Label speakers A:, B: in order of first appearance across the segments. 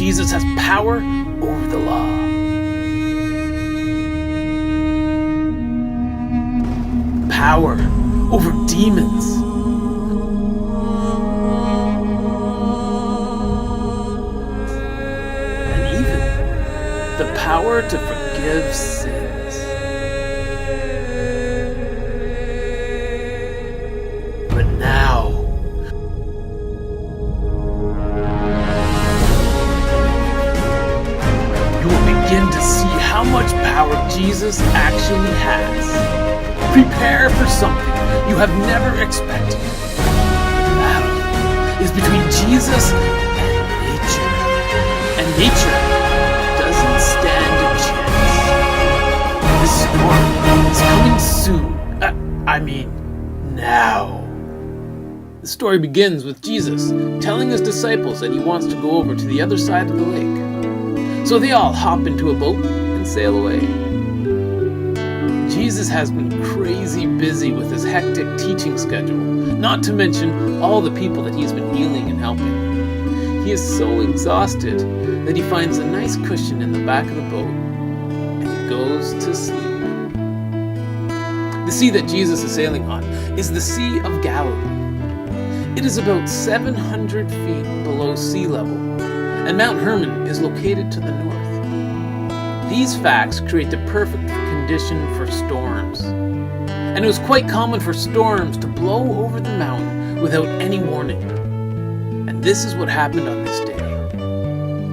A: Jesus has power over the law. Power over demons. And even the power to forgive sins. But now, you will begin to see how much power Jesus actually has. Prepare for something you have never expected. The battle is between Jesus and nature. And nature doesn't stand a chance. The storm is coming soon. Now. The story begins with Jesus telling his disciples that he wants to go over to the other side of the lake. So they all hop into a boat and sail away. Jesus has been crazy busy with his hectic teaching schedule, not to mention all the people that he's been healing and helping. He is so exhausted that he finds a nice cushion in the back of the boat and he goes to sleep. The sea that Jesus is sailing on is the Sea of Galilee. It is about 700 feet below sea level, and Mount Hermon is located to the north. These facts create the perfect condition for storms. And it was quite common for storms to blow over the mountain without any warning. And this is what happened on this day.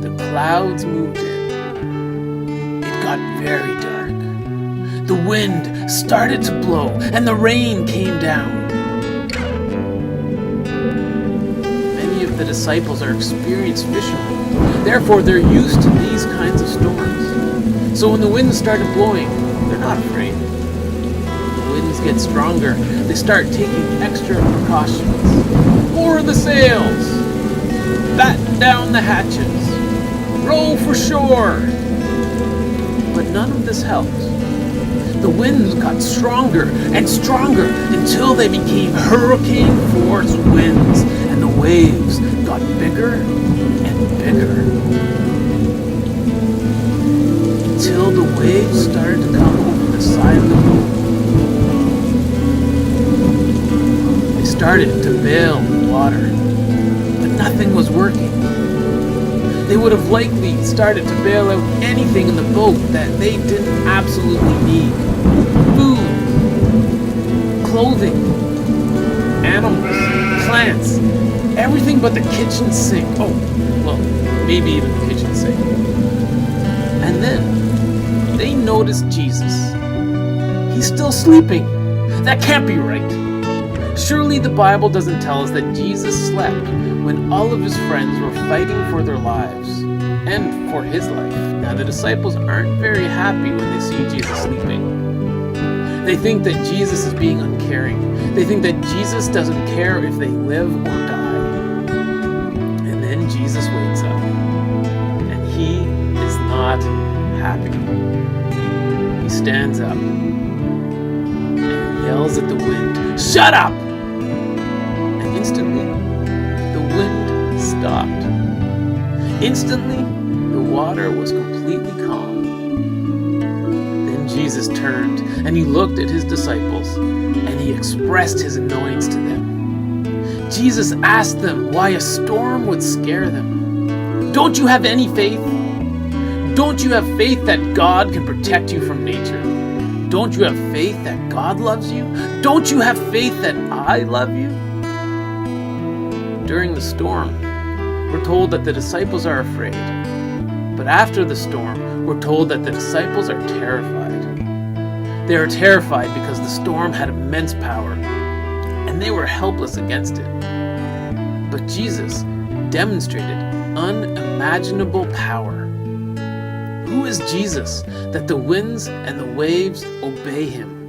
A: The clouds moved in. It got very dark. The wind started to blow and the rain came down. Many of the disciples are experienced fishermen. Therefore, they're used to these kinds of storms. So when the winds started blowing, they're not afraid. The winds get stronger. They start taking extra precautions. Lower the sails. Batten down the hatches. Row for shore. But none of this helped. The winds got stronger and stronger until they became hurricane force winds, and the waves got bigger and bigger. Until the waves started to come over the side of the boat. They started to bail the water, but nothing was working. They would have likely started to bail out anything in the boat that they didn't absolutely need. Food, clothing, animals, plants, everything but the kitchen sink. Oh, well, maybe even the kitchen sink. And then they noticed Jesus. He's still sleeping. That can't be right. Surely the Bible doesn't tell us that Jesus slept when all of his friends were fighting for their lives and for his life. Now the disciples aren't very happy when they see Jesus sleeping. They think that Jesus is being uncaring. They think that Jesus doesn't care if they live or die. And then Jesus wakes up and he is not happy. He stands up and yells at the wind, "Shut up!" And instantly, the wind stopped. Instantly, the water was completely calm. Then Jesus turned and he looked at his disciples and he expressed his annoyance to them. Jesus asked them why a storm would scare them. Don't you have any faith? Don't you have faith that God can protect you from nature? Don't you have faith that God loves you? Don't you have faith that I love you? During the storm, we're told that the disciples are afraid. But after the storm, we're told that the disciples are terrified. They are terrified because the storm had immense power, and they were helpless against it. But Jesus demonstrated unimaginable power. Who is Jesus that the winds and the waves obey him?